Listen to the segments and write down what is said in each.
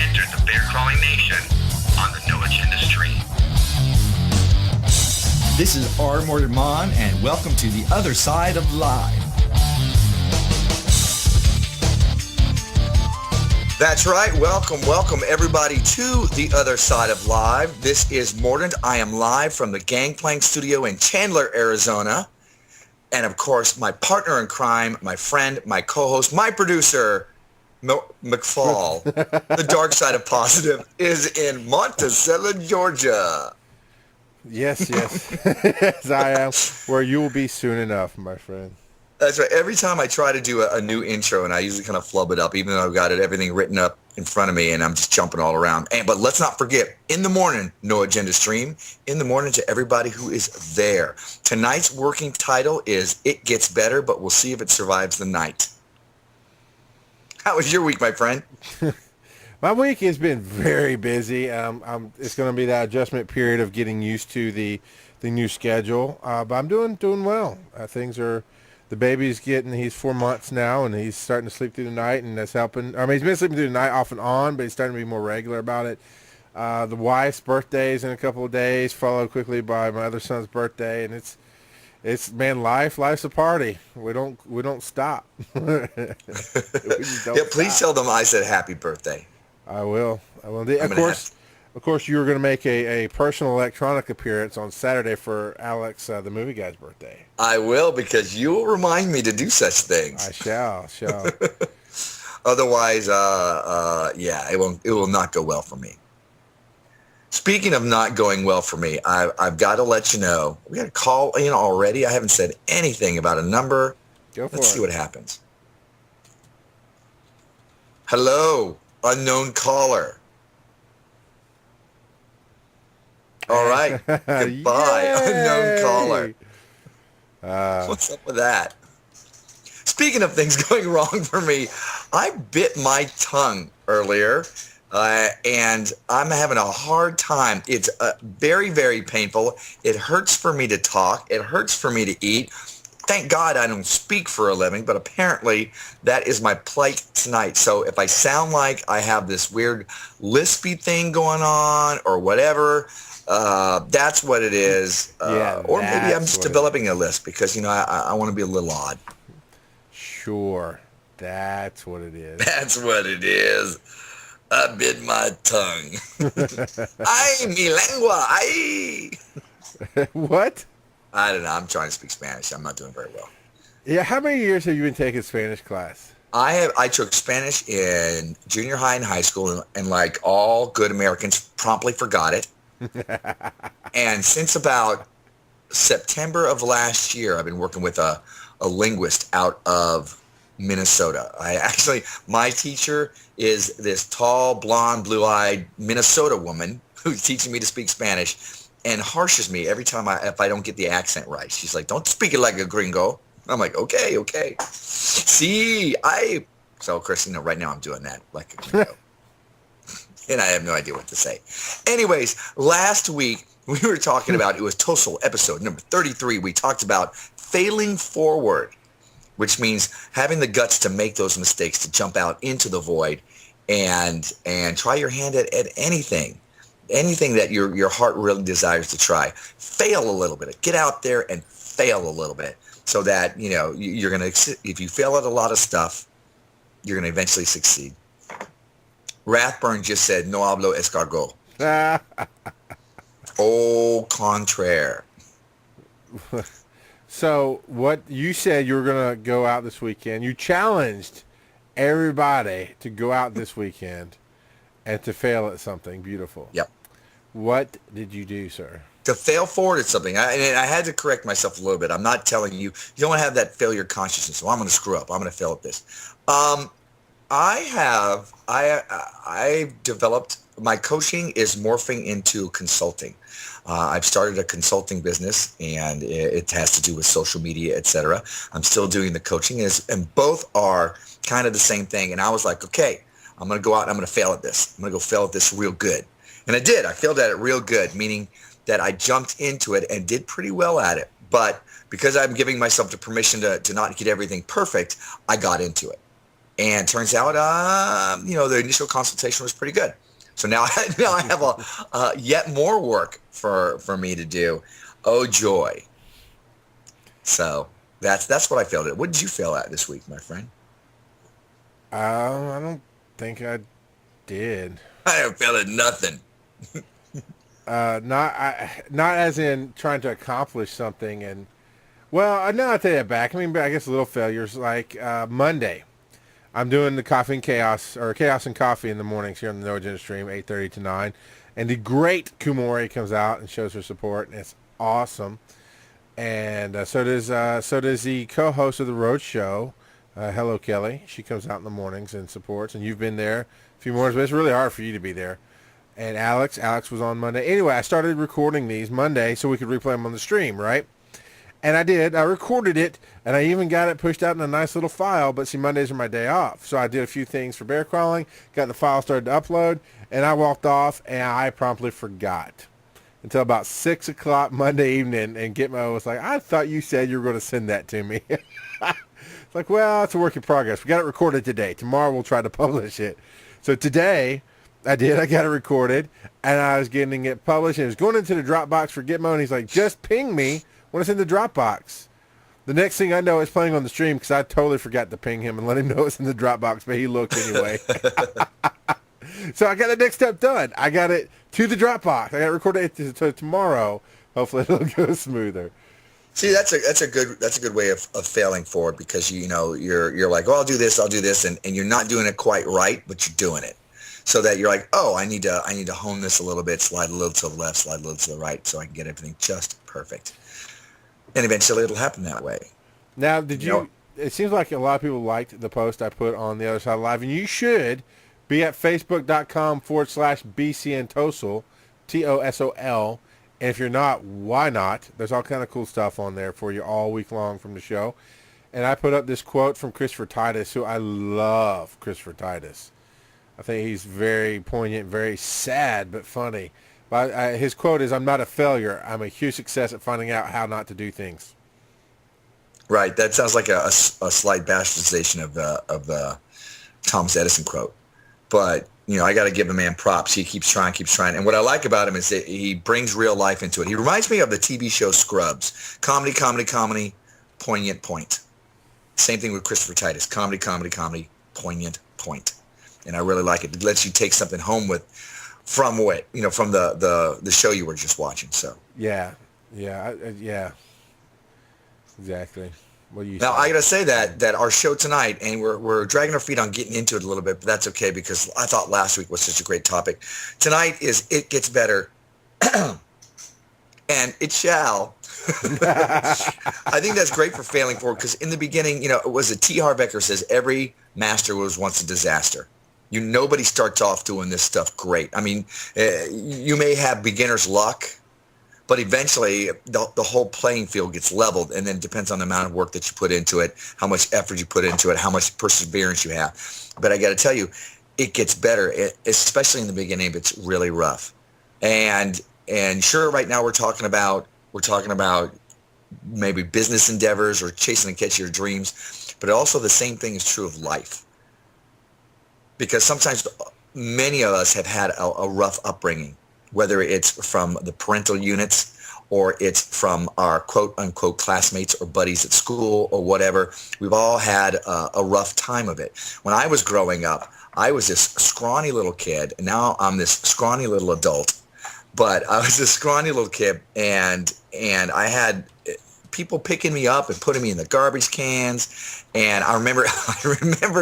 entered the bear-crawling nation on the No Agenda Stream. This is Mordant, and welcome to the other side of live. That's right. Welcome everybody to the other side of live. This is Mordant. I am live from the Gangplank Studio in Chandler, Arizona. And of course, my partner in crime, my friend, my co-host, my producer, McFall, the dark side of positive, is in Monticello, Georgia. Yes. Yes, I am. Where you will be soon enough, my friend. That's right. Every time I try to do a new intro, and I usually kind of flub it up, even though I've got everything written up in front of me, and I'm just jumping all around. But let's not forget, in the morning, No Agenda Stream. In the morning to everybody who is there. Tonight's working title is It Gets Better, but we'll see if it survives the night. How was your week, my friend? My week has been very busy. It's going to be that adjustment period of getting used to the new schedule, but I'm doing well. Things are. The baby's he's 4 months now, and he's starting to sleep through the night, and that's helping. I mean, he's been sleeping through the night off and on, but he's starting to be more regular about it. The wife's birthday is in a couple of days, followed quickly by my other son's birthday, and it's man, life's a party. We don't stop. Yeah, please tell them I said happy birthday. I will. Of course, you were going to make a personal electronic appearance on Saturday for Alex, the movie guy's birthday. I will, because you will remind me to do such things. I shall. Otherwise, it will not go well for me. Speaking of not going well for me, I've got to let you know, we got a call in already. I haven't said anything about a number. Let's see what happens. Hello, unknown caller. All right. Goodbye, unknown caller. What's up with that? Speaking of things going wrong for me, I bit my tongue earlier, and I'm having a hard time. It's very, very painful. It hurts for me to talk. It hurts for me to eat. Thank God I don't speak for a living, but apparently that is my plight tonight. So if I sound like I have this weird lispy thing going on or whatever, that's what it is. Or maybe I'm just developing a lisp because, I want to be a little odd. Sure. That's what it is. That's what it is. I bit my tongue. Ay, mi lengua. Ay. What? I don't know. I'm trying to speak Spanish. I'm not doing very well. Yeah. How many years have you been taking Spanish class? I took Spanish in junior high and high school, and like all good Americans, promptly forgot it. And since about September of last year, I've been working with a linguist out of Minnesota. My teacher is this tall, blonde, blue-eyed Minnesota woman who's teaching me to speak Spanish and harshes me every time if I don't get the accent right. She's like, "Don't speak it like a gringo." I'm like, okay. So, of course, right now I'm doing that like a gringo. And I have no idea what to say. Anyways, last week we were talking about, it was Tosol episode number 33. We talked about failing forward, which means having the guts to make those mistakes, to jump out into the void and try your hand at anything that your heart really desires to try. Fail a little bit. Get out there and fail a little bit so that, you're going to, if you fail at a lot of stuff, you're going to eventually succeed. Rathburn just said, "No hablo escargot." Au contraire. So what you said you were going to go out this weekend. You challenged everybody to go out this weekend and to fail at something beautiful. Yep. What did you do, sir? To fail forward at something. I had to correct myself a little bit. I'm not telling you. You don't want to have that failure consciousness. So I'm going to screw up. I'm going to fail at this. I've developed, my coaching is morphing into consulting. I've started a consulting business, and it has to do with social media, etc. I'm still doing the coaching, and both are kind of the same thing. And I was like, okay, I'm going to go out and I'm going to fail at this. I'm going to go fail at this real good. And I did. I failed at it real good, meaning that I jumped into it and did pretty well at it. But because I'm giving myself the permission to not get everything perfect, I got into it. And turns out, the initial consultation was pretty good. So now I have yet more work for me to do. Oh, joy. So that's what I failed at. What did you fail at this week, my friend? I don't think I did. I haven't failed at nothing. Not as in trying to accomplish something. And well, no, I take that back. I mean, I guess little failures like Monday. I'm doing the Coffee and Chaos, or Chaos and Coffee in the mornings here on the No Agenda stream, 8:30 to 9. And the great Kamori comes out and shows her support, and it's awesome. And so does the co-host of the Road Show, Hello Kelly. She comes out in the mornings and supports, and you've been there a few mornings, but it's really hard for you to be there. And Alex was on Monday. Anyway, I started recording these Monday so we could replay them on the stream, right? And I did. I recorded it, and I even got it pushed out in a nice little file. But see, Mondays are my day off. So I did a few things for bear crawling, got the file started to upload, and I walked off, and I promptly forgot. Until about 6 o'clock Monday evening, and Gitmo was like, I thought you said you were going to send that to me. It's like, well, it's a work in progress. We got it recorded today. Tomorrow we'll try to publish it. So today, I got it recorded, and I was getting it published, and it was going into the Dropbox for Gitmo, and he's like, just ping me when it's in the Dropbox. The next thing I know, it's playing on the stream because I totally forgot to ping him and let him know it's in the Dropbox, but he looked anyway. So I got the next step done. I got it to the Dropbox. I got it recorded to tomorrow. Hopefully it'll go smoother. See, that's a good way of failing forward, because you're like, oh, I'll do this, and you're not doing it quite right, but you're doing it. So that you're like, oh, I need to hone this a little bit, slide a little to the left, slide a little to the right, so I can get everything just perfect. And eventually it'll happen that way. Now, it seems like a lot of people liked the post I put on the Other Side Live, and you should be at facebook.com/BCN Tosol, Tosol. And if you're not, why not? There's all kind of cool stuff on there for you all week long from the show. And I put up this quote from Christopher Titus, who I love Christopher Titus. I think he's very poignant, very sad, but funny. But his quote is, I'm not a failure. I'm a huge success at finding out how not to do things. Right. That sounds like a slight bastardization of the Thomas Edison quote. But, I got to give the man props. He keeps trying. And what I like about him is that he brings real life into it. He reminds me of the TV show Scrubs. Comedy, poignant point. Same thing with Christopher Titus. Comedy, poignant point. And I really like it. It lets you take something home from the show you were just watching. So yeah, exactly. What do you now? say? I gotta say that our show tonight, and we're dragging our feet on getting into it a little bit, but that's okay because I thought last week was such a great topic. Tonight is It Gets Better, and it shall. I think that's great for failing forward, because in the beginning, it was T. Harv Eker says every master was once a disaster. Nobody starts off doing this stuff great. I mean, you may have beginner's luck, but eventually the whole playing field gets leveled, and then it depends on the amount of work that you put into it, how much effort you put into it, how much perseverance you have. But I got to tell you, it gets better, especially in the beginning. It's really rough. And sure, right now we're talking about maybe business endeavors or chasing and catching your dreams, but also the same thing is true of life. Because sometimes many of us have had a rough upbringing, whether it's from the parental units or it's from our quote-unquote classmates or buddies at school or whatever. We've all had a rough time of it. When I was growing up, I was this scrawny little kid, and now I'm this scrawny little adult. But I was this scrawny little kid, and I had people picking me up and putting me in the garbage cans. And I remember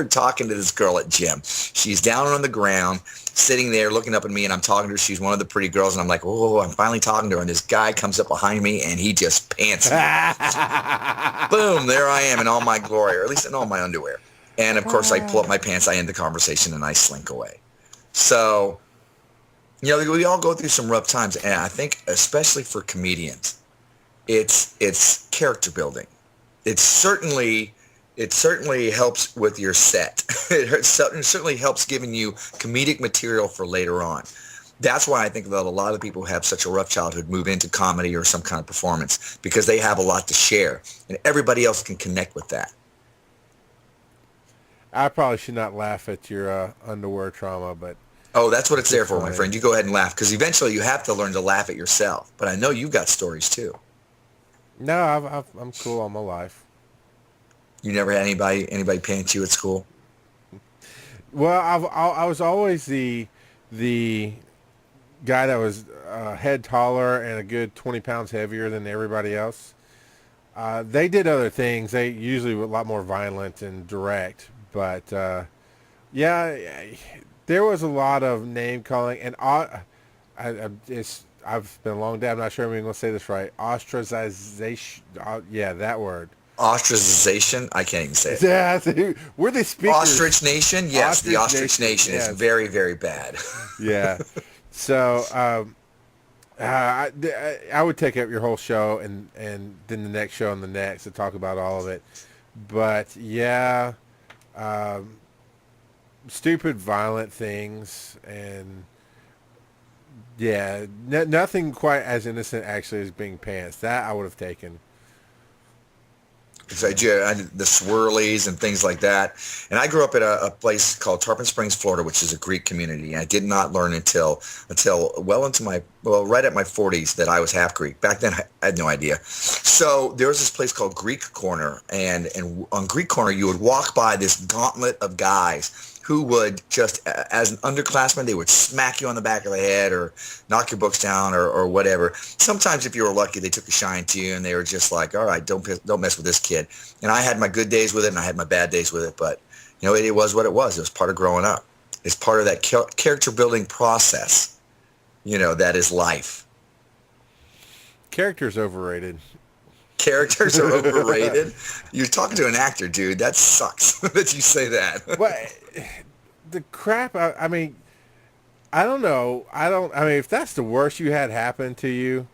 talking to this girl at gym. She's down on the ground, sitting there looking up at me, and I'm talking to her. She's one of the pretty girls, and I'm like, oh, I'm finally talking to her. And this guy comes up behind me, and he just pants me. Boom, there I am in all my glory, or at least in all my underwear. And, of course, I pull up my pants, I end the conversation, and I slink away. So, we all go through some rough times, and I think especially for comedians, it's character building. It certainly helps with your set. It certainly helps giving you comedic material for later on. That's why I think that a lot of people who have such a rough childhood move into comedy or some kind of performance, because they have a lot to share, and everybody else can connect with that. I probably should not laugh at your underwear trauma, but Oh, that's what it's there it's for, my funny. friend. You go ahead and laugh because eventually you have to learn to laugh at yourself. But I know you've got stories too. No, I'm cool all my life. You never had anybody pants you at school? Well, I was always the guy that was a head taller and a good 20 pounds heavier than everybody else. They did other things. They usually were a lot more violent and direct, but yeah, there was a lot of name calling and I've been a long day. I'm not sure I'm even going to say this right. Ostracization. Yeah, that word. Ostracization? I can't even say it. Yeah, we're the speakers. Ostrich Nation? Yes, the Ostrich Nation is yes. very, very bad. Yeah. So I would take up your whole show and then the next show and the next to talk about all of it. But yeah, stupid, violent things, and yeah, nothing quite as innocent actually as being pants. That I would have taken. So the swirlies and things like that. And I grew up at a place called Tarpon Springs, Florida, which is a Greek community. And I did not learn until right at my 40s that I was half Greek. Back then, I had no idea. So there was this place called Greek Corner. And on Greek Corner, you would walk by this gauntlet of guys who would just, as an underclassman, they would smack you on the back of the head or knock your books down or whatever. Sometimes, if you were lucky, they took a shine to you and they were just like, all right, don't mess with this kid. And I had my good days with it and I had my bad days with it. But, it was what it was. It was part of growing up. It's part of that character building process, that is life. Character's overrated. Characters are overrated. You're talking to an actor, dude. That sucks that you say that. Well, the crap. I mean, I don't know. I mean, if that's the worst you had happen to you,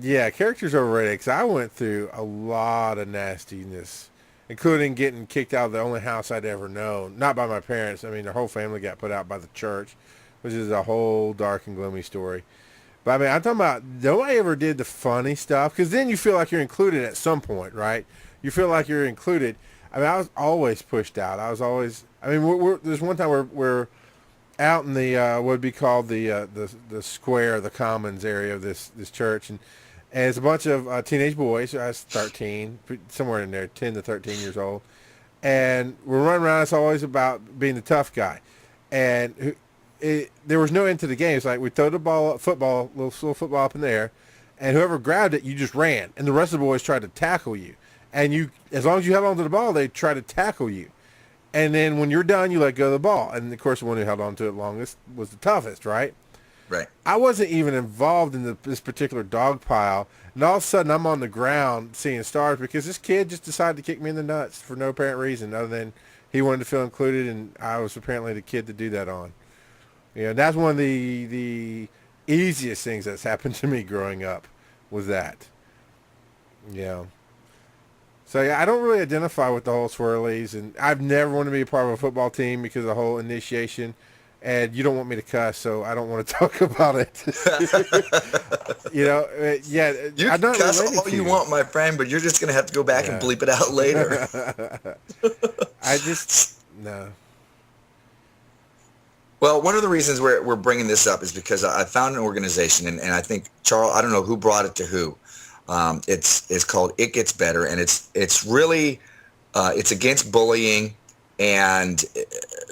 yeah, characters are overrated. Because I went through a lot of nastiness, including getting kicked out of the only house I'd ever known. Not by my parents. I mean, the whole family got put out by the church, which is a whole dark and gloomy story. But I mean, I'm talking about nobody ever did the funny stuff, because then you feel like you're included at some point, right? You feel like you're included. I mean, I was always pushed out. I was always. I mean, there's one time we're out in the what would be called the square, the commons area of this church, and it's a bunch of teenage boys. I was 13, somewhere in there, 10 to 13 years old, and we're running around. It's always about being the tough guy, and there was no end to the game. It's like we throw the ball, little football up in the air, and whoever grabbed it, you just ran. And the rest of the boys tried to tackle you. And as long as you held onto the ball, they try to tackle you. And then when you're done, you let go of the ball. And, of course, the one who held on to it longest was the toughest, right? Right. I wasn't even involved in this particular dog pile. And all of a sudden, I'm on the ground seeing stars because this kid just decided to kick me in the nuts for no apparent reason other than he wanted to feel included, and I was apparently the kid to do that on. Yeah, that's one of the easiest things that's happened to me growing up was that. Yeah. So, yeah, I don't really identify with the whole swirlies, and I've never wanted to be a part of a football team because of the whole initiation, and you don't want me to cuss, so I don't want to talk about it. Yeah. You can cuss all you want, my friend, but you're just going to have to go back and bleep it out later. No. Well, one of the reasons we're bringing this up is because I found an organization, and I think, Charles, I don't know who brought it to who. It's called It Gets Better, and it's really it's against bullying, and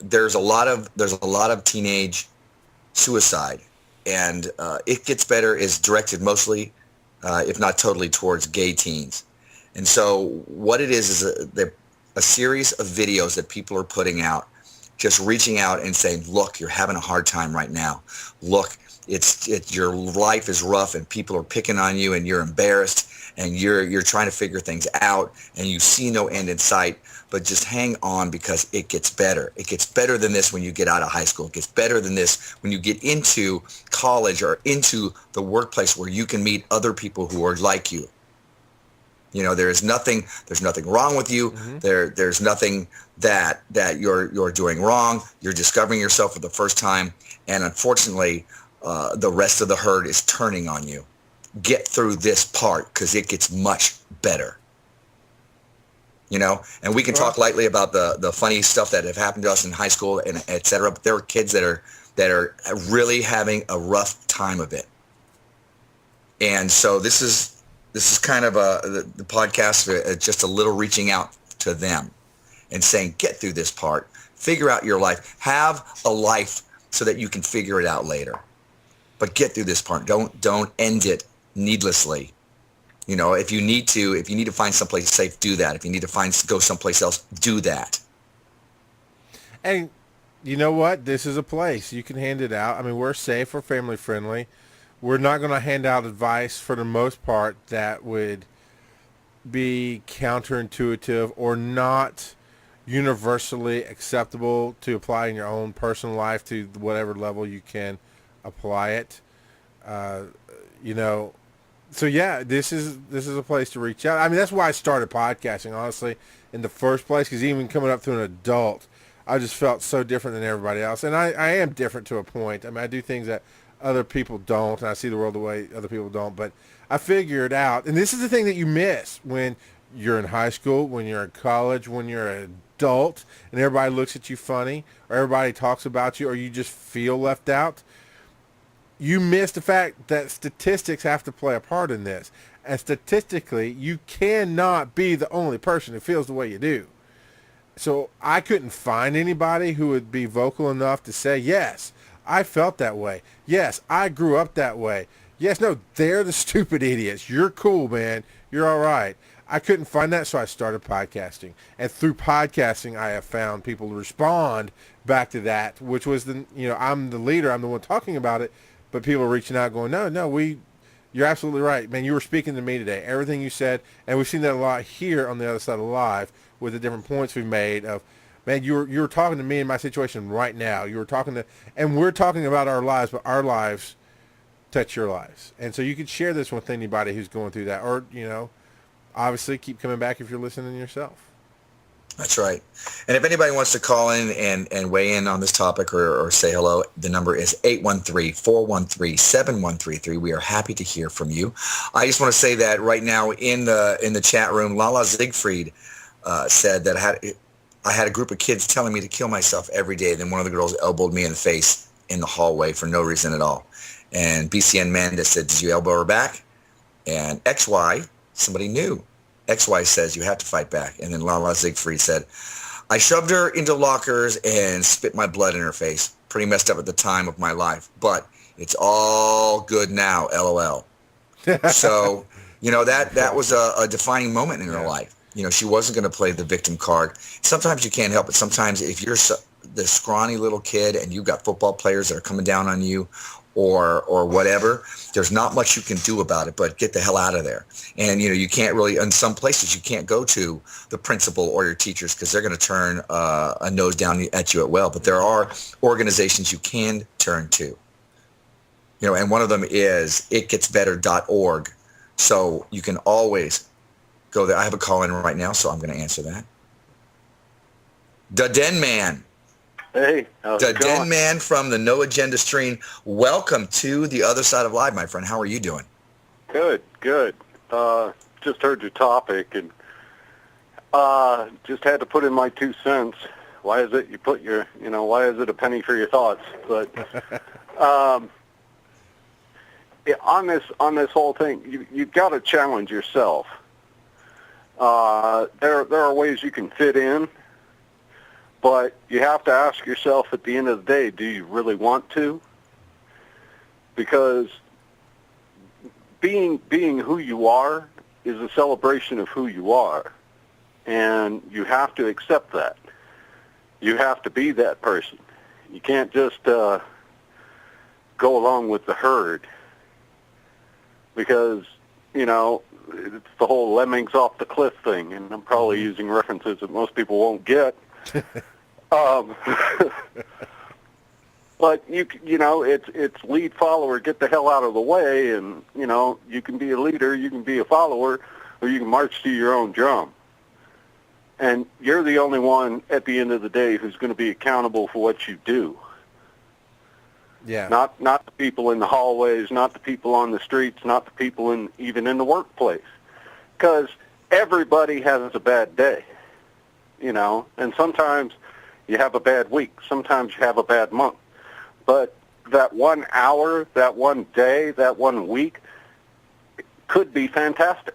there's a lot of teenage suicide, and It Gets Better is directed mostly, if not totally, towards gay teens. And so what it is a series of videos that people are putting out, just reaching out and saying, look, you're having a hard time right now. Look, your life is rough and people are picking on you and you're embarrassed and you're trying to figure things out and you see no end in sight, but just hang on because it gets better. It gets better than this when you get out of high school. It gets better than this when you get into college or into the workplace where you can meet other people who are like you. There's nothing wrong with you. Mm-hmm. There's nothing that you're doing wrong. You're discovering yourself for the first time. And unfortunately, the rest of the herd is turning on you. Get through this part because it gets much better. you know, and we can talk lightly about the funny stuff that have happened to us in high school and et cetera. But there are kids that are really having a rough time of it. And so this is kind of the podcast, just a little reaching out to them and saying, get through this part, figure out your life, have a life so that you can figure it out later. But get through this part. Don't end it needlessly. You know, if you need to find someplace safe, do that. If you need to go someplace else, do that. And you know what? This is a place you can hand it out. I mean, we're safe, we're family friendly. We're not going to hand out advice for the most part that would be counterintuitive or not universally acceptable to apply in your own personal life to whatever level you can apply it. You know, so yeah, this is a place to reach out. I mean, that's why I started podcasting, honestly, in the first place, because even coming up through an adult, I just felt so different than everybody else. And I am different to a point. I mean, I do things that other people don't, and I see the world the way other people don't. But I figured out, and this is the thing that you miss when you're in high school, when you're in college, when you're an adult, and everybody looks at you funny, or everybody talks about you, or you just feel left out. You miss the fact that statistics have to play a part in this. And statistically, you cannot be the only person who feels the way you do. So I couldn't find anybody who would be vocal enough to say, yes, I felt that way. Yes, I grew up that way. Yes, no, they're the stupid idiots. You're cool, man. You're all right. I couldn't find that, so I started podcasting. And through podcasting, I have found people to respond back to that, which was I'm the leader. I'm the one talking about it. But people are reaching out going, no, you're absolutely right. Man, you were speaking to me today. Everything you said, and we've seen that a lot here on the other side of live with the different points we've made of, man, you were talking to me in my situation right now. You were talking to, and we're talking about our lives, but our lives touch your lives. And so you could share this with anybody who's going through that, or, obviously keep coming back if you're listening yourself. That's right. And if anybody wants to call in and weigh in on this topic or say hello, the number is 813-413-7133. We are happy to hear from you. I just want to say that right now in the chat room, Lala Siegfried said that I had a group of kids telling me to kill myself every day. Then one of the girls elbowed me in the face in the hallway for no reason at all. And BCN Manda said, did you elbow her back? And XY, somebody knew. XY says, you have to fight back. And then Lala Siegfried said, I shoved her into lockers and spit my blood in her face. Pretty messed up at the time of my life. But it's all good now, LOL. So, that was a defining moment in her life. She wasn't going to play the victim card. Sometimes you can't help it. Sometimes if you're the scrawny little kid and you've got football players that are coming down on you or whatever, there's not much you can do about it, but get the hell out of there. And, you can't really, in some places, you can't go to the principal or your teachers because they're going to turn a nose down at you at well. But there are organizations you can turn to. And one of them is itgetsbetter.org. So you can always go there. I have a call in right now, so I'm going to answer that. DaDenMan. Hey, how's it going? DaDenMan from the No Agenda stream. Welcome to the other side of live, my friend. How are you doing? Good. Just heard your topic and just had to put in my 2 cents. Why is it you put your, why is it a penny for your thoughts? But on this whole thing, you've got to challenge yourself. There are ways you can fit in. But you have to ask yourself at the end of the day, do you really want to? Because being who you are is a celebration of who you are. And you have to accept that. You have to be that person. You can't just go along with the herd. Because, it's the whole lemmings off the cliff thing. And I'm probably using references that most people won't get. But it's lead follower, get the hell out of the way, and you can be a leader, you can be a follower, or you can march to your own drum. And you're the only one at the end of the day who's going to be accountable for what you do. Yeah. Not the people in the hallways, not the people on the streets, not the people even in the workplace, because everybody has a bad day. you know, and sometimes you have a bad week. Sometimes you have a bad month. But that 1 hour, that one day, that 1 week could be fantastic.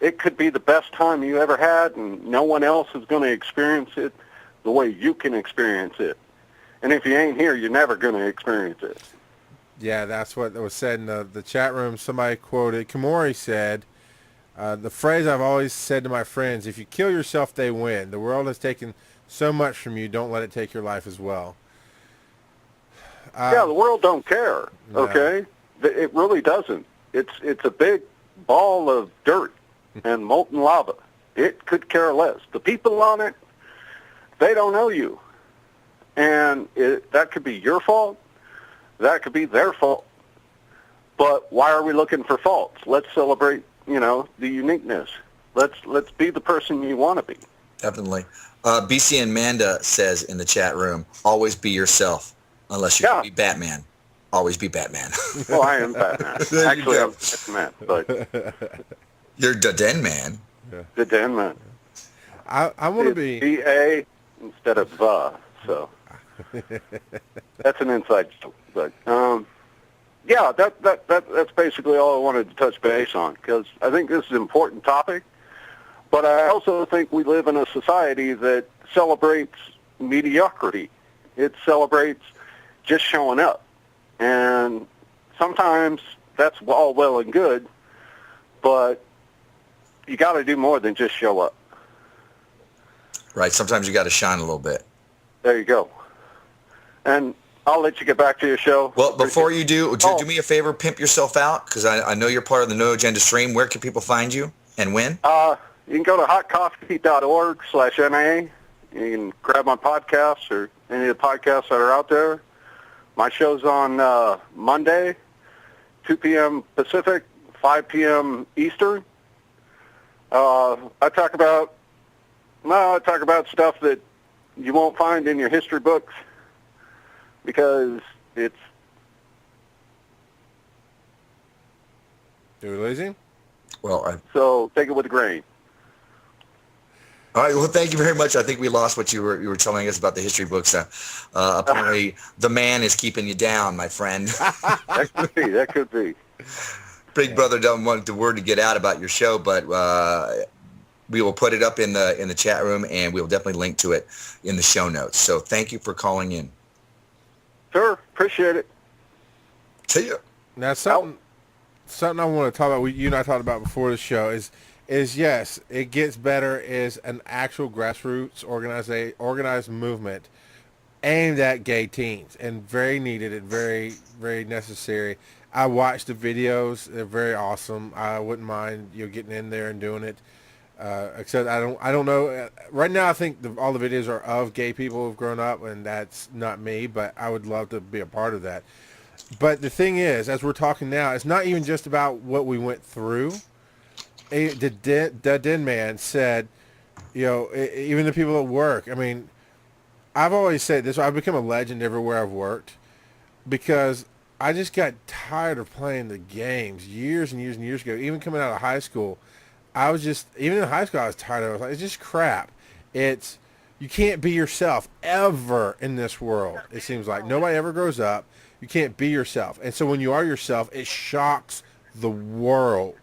It could be the best time you ever had, and no one else is going to experience it the way you can experience it. And if you ain't here, you're never going to experience it. Yeah, that's what was said in the chat room. Somebody quoted, Kamori said, the phrase I've always said to my friends, if you kill yourself, they win. The world has taken so much from you, don't let it take your life as well. Yeah, the world don't care, okay? No. It really doesn't. It's a big ball of dirt and molten lava. It could care less. The people on it, they don't know you. And that could be your fault. That could be their fault. But why are we looking for faults? Let's celebrate, you know, the uniqueness. Let's be the person you want to be. Definitely. BC and Manda says in the chat room, always be yourself. Unless you can be Batman. Always be Batman. Well, I am Batman. Actually, I'm Batman, but... You're DaDenMan. DaDenMan. I want to be... B-A instead of the, so... That's an inside joke. But, yeah, that's basically all I wanted to touch base on, because I think this is an important topic. But I also think we live in a society that celebrates mediocrity. It celebrates just showing up. And sometimes that's all well and good, but you got to do more than just show up. Right. Sometimes you got to shine a little bit. There you go. And I'll let you get back to your show. Well, before you do me a favor, pimp yourself out, because I know you're part of the No Agenda stream. Where can people find you and when? You can go to hotcoffee.org/NA. You can grab my podcasts or any of the podcasts that are out there. My show's on Monday, 2 p.m. Pacific, 5 p.m. Eastern. I talk about stuff that you won't find in your history books because it's... Are we losing? Well, so take it with a grain. All right. Well, thank you very much. I think we lost what you were telling us about the history books. Apparently, the man is keeping you down, my friend. That could be. Big Brother doesn't want the word to get out about your show, but we will put it up in the chat room, and we will definitely link to it in the show notes. So thank you for calling in. Sure. Appreciate it. See ya. Now, something I want to talk about, you and I talked about before the show, is yes, it gets better, is an actual grassroots organized movement aimed at gay teens, and very needed and very, very necessary. I watched the videos. They're very awesome. I wouldn't mind getting in there and doing it. Except I don't know. Right now I think all the videos are of gay people who've grown up, and that's not me, but I would love to be a part of that. But the thing is, as we're talking now, it's not even just about what we went through. The DaDenMan said, even the people at work. I mean, I've always said this. I've become a legend everywhere I've worked because I just got tired of playing the games years and years and years ago. Even coming out of high school, even in high school, I was tired of it. I was like, it's just crap. You can't be yourself ever in this world. It seems like nobody ever grows up. You can't be yourself. And so when you are yourself, it shocks the world.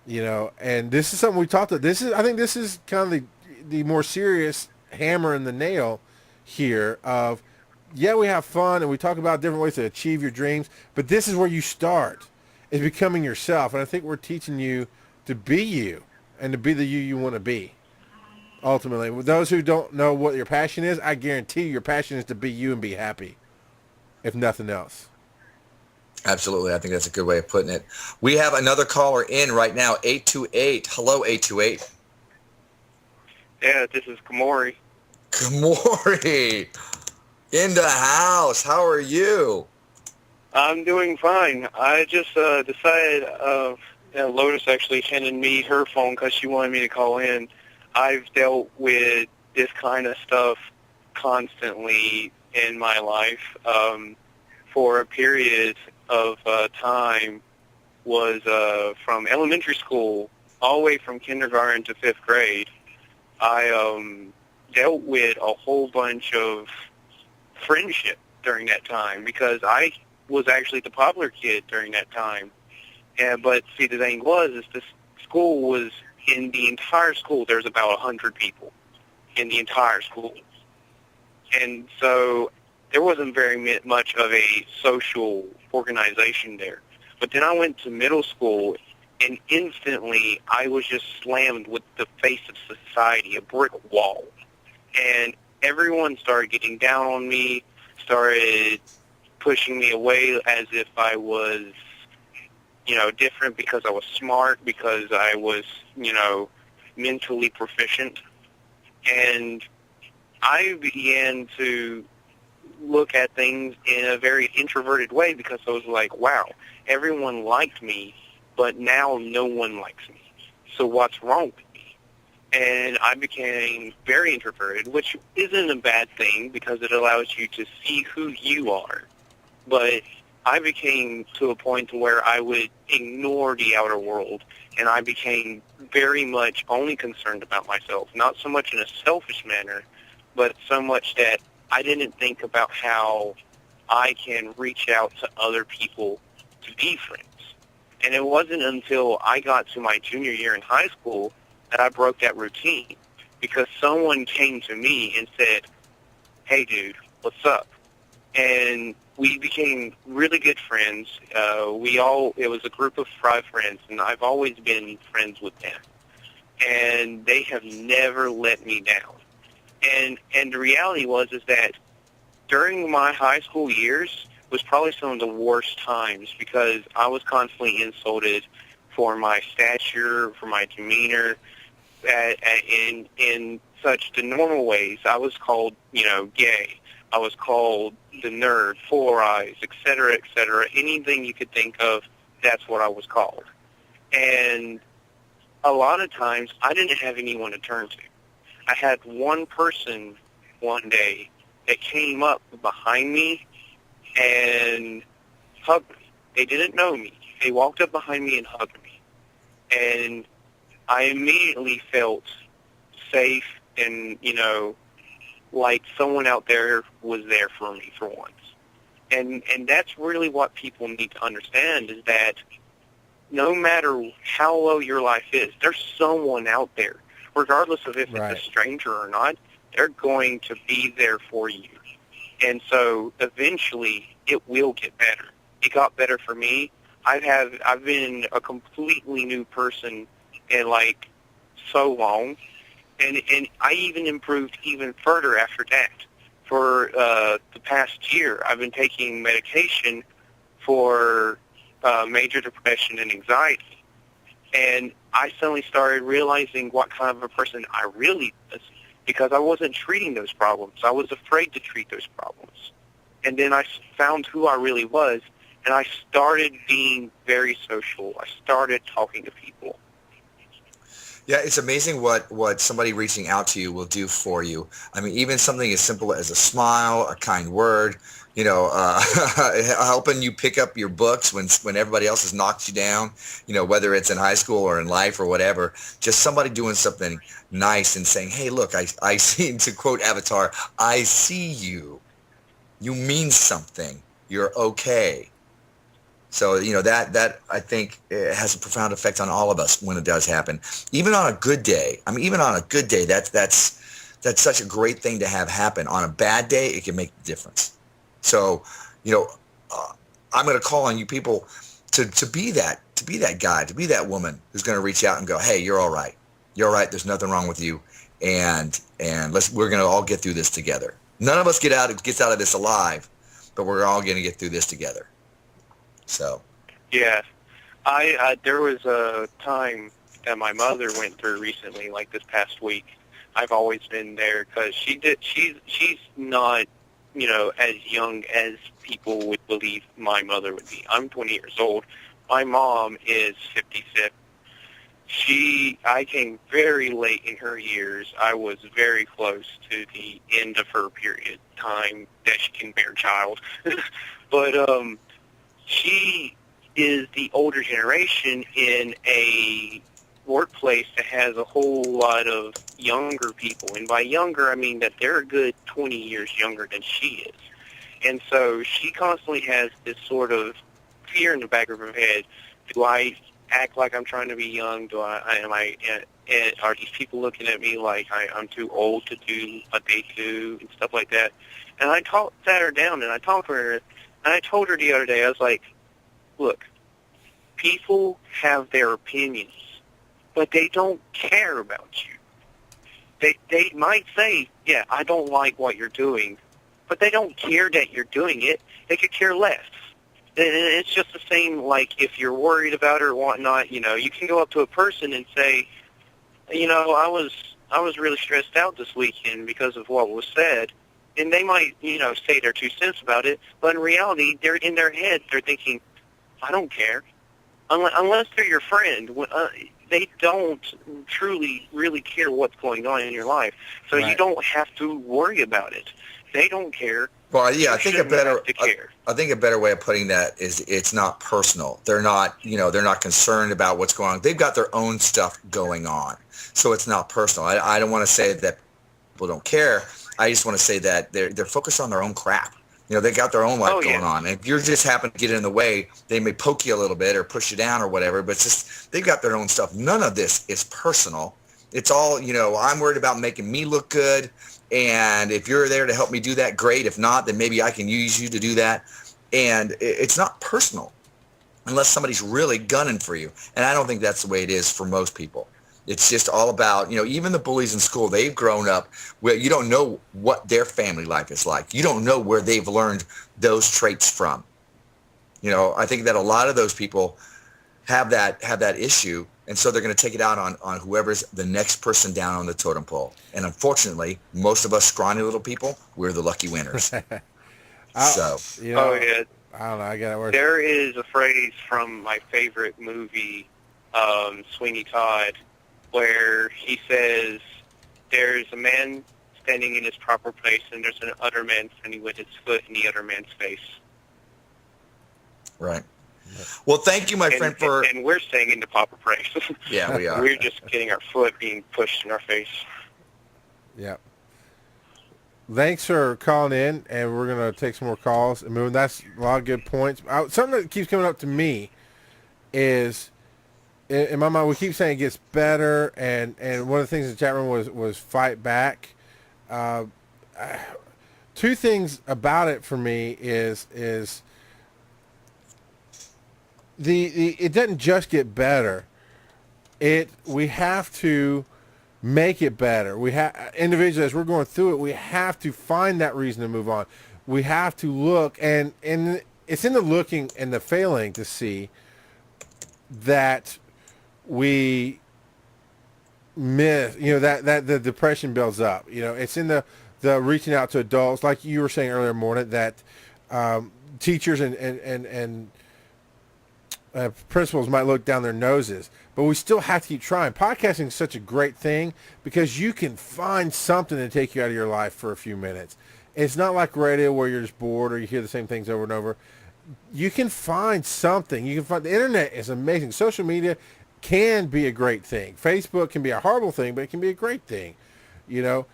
And this is something we talked about. I think this is kind of the more serious hammer in the nail here of, yeah, we have fun and we talk about different ways to achieve your dreams, but this is where you start, is becoming yourself. And I think we're teaching you to be you and to be the you want to be. Ultimately, with those who don't know what your passion is, I guarantee you your passion is to be you and be happy, if nothing else. Absolutely. I think that's a good way of putting it. We have another caller in right now, 828. Hello, 828. Yeah, this is Kamori. Kamori, in the house. How are you? I'm doing fine. I just decided, Lotus actually handed me her phone because she wanted me to call in. I've dealt with this kind of stuff constantly in my life for a period of time, was from elementary school all the way from kindergarten to 5th grade. I dealt with a whole bunch of friendship during that time because I was actually the popular kid during that time. But see, the thing was, is this school was, in the entire school, there's about 100 people in the entire school. And so there wasn't very much of a social organization there. But then I went to middle school, and instantly I was just slammed with the face of society, a brick wall. And everyone started getting down on me, started pushing me away as if I was, different because I was smart, because I was, mentally proficient. And I began to look at things in a very introverted way because I was like, wow, everyone liked me, but now no one likes me. So what's wrong with me? And I became very introverted, which isn't a bad thing because it allows you to see who you are. But I became to a point where I would ignore the outer world, and I became very much only concerned about myself, not so much in a selfish manner, but so much that I didn't think about how I can reach out to other people to be friends. And it wasn't until I got to my junior year in high school that I broke that routine, because someone came to me and said, hey, dude, what's up? And we became really good friends. It was a group of 5 friends, and I've always been friends with them. And they have never let me down. And the reality is that during my high school years was probably some of the worst times because I was constantly insulted for my stature, for my demeanor, in such the normal ways. I was called, gay. I was called the nerd, 4 eyes, et cetera, et cetera. Anything you could think of, that's what I was called. And a lot of times I didn't have anyone to turn to. I had one person one day that came up behind me and hugged me. They didn't know me. They walked up behind me and hugged me. And I immediately felt safe and, like someone out there was there for me for once. And that's really what people need to understand, is that no matter how low your life is, there's someone out there, regardless of if it's a stranger or not, they're going to be there for you. And so eventually it will get better. It got better for me. I've been a completely new person in like so long. And I even improved even further after that. For the past year, I've been taking medication for major depression and anxiety. And I suddenly started realizing what kind of a person I really was, because I wasn't treating those problems. I was afraid to treat those problems. And then I found who I really was, and I started being very social. I started talking to people. Yeah, it's amazing what somebody reaching out to you will do for you. I mean, even something as simple as a smile, a kind word, helping you pick up your books when everybody else has knocked you down, whether it's in high school or in life or whatever. Just somebody doing something nice and saying, hey, look, I see, to quote Avatar, I see you. You mean something. You're okay. So, that I think has a profound effect on all of us when it does happen. Even on a good day. I mean, even on a good day, that's such a great thing to have happen. On a bad day, it can make a difference. So, I'm going to call on you people to be that guy, to be that woman who's going to reach out and go, hey, you're all right. You're all right. There's nothing wrong with you. And we're going to all get through this together. None of us gets out of this alive, but we're all going to get through this together. So, yeah, there was a time that my mother went through recently, like this past week. I've always been there because she's not, as young as people would believe my mother would be. I'm 20 years old. My mom is 56. I came very late in her years. I was very close to the end of her period time that she can bear child. But, she is the older generation in a workplace that has a whole lot of younger people. And by younger, I mean that they're a good 20 years younger than she is. And so she constantly has this sort of fear in the back of her head. Do I act like I'm trying to be young? Are these people looking at me like I'm too old to do what they do and stuff like that? And I sat her down and I talked to her, and I told her the other day, I was like, look, people have their opinions, but they don't care about you. They might say, yeah, I don't like what you're doing, but they don't care that you're doing it. They could care less. And it's just the same, like, if you're worried about her or whatnot, you can go up to a person and say, I was really stressed out this weekend because of what was said. And they might, say their 2 cents about it, but in reality, they're in their head, they're thinking, I don't care. Unless they're your friend, they don't truly really care what's going on in your life. So Right. You don't have to worry about it. They don't care. Well, yeah, I think a better care. I think a better way of putting that is it's not personal. They're not, they're not concerned about what's going on. They've got their own stuff going on, so it's not personal. I don't want to say that people don't care. I just want to say that they're focused on their own crap. They got their own life going on. And if you're just happen to get in the way, they may poke you a little bit or push you down or whatever. But it's just they've got their own stuff. None of this is personal. It's all, I'm worried about making me look good. And if you're there to help me do that, great. If not, then maybe I can use you to do that. And it's not personal unless somebody's really gunning for you. And I don't think that's the way it is for most people. It's just all about, even the bullies in school, they've grown up where you don't know what their family life is like. You don't know where they've learned those traits from. I think that a lot of those people have that issue. And so they're going to take it out on whoever's the next person down on the totem pole. And unfortunately, most of us scrawny little people, we're the lucky winners. Oh, yeah. I don't know. I got it. There is a phrase from my favorite movie, Sweeney Todd, where he says, there's a man standing in his proper place, and there's an other man standing with his foot in the other man's face. Right. Well, thank you, my friend, for... And we're staying in the proper place. Yeah, we are. We're just getting our foot being pushed in our face. Yeah. Thanks for calling in, and we're going to take some more calls. I mean, that's a lot of good points. Something that keeps coming up to me is, in my mind, we keep saying it gets better, and one of the things in the chat room was fight back. Two things about it for me is it doesn't just get better. We have to make it better. We have individually, as we're going through it, we have to find that reason to move on. We have to look, and it's in the looking and the failing to see that we miss. That the depression builds up. It's in the reaching out to adults, like you were saying earlier, Mordant, that teachers and principals might look down their noses, but we still have to keep trying. Podcasting is such a great thing because you can find something to take you out of your life for a few minutes. It's not like radio where you're just bored or you hear the same things over and over. You can find something. The internet is amazing. Social media can be a great thing. Facebook can be a horrible thing, but it can be a great thing. We got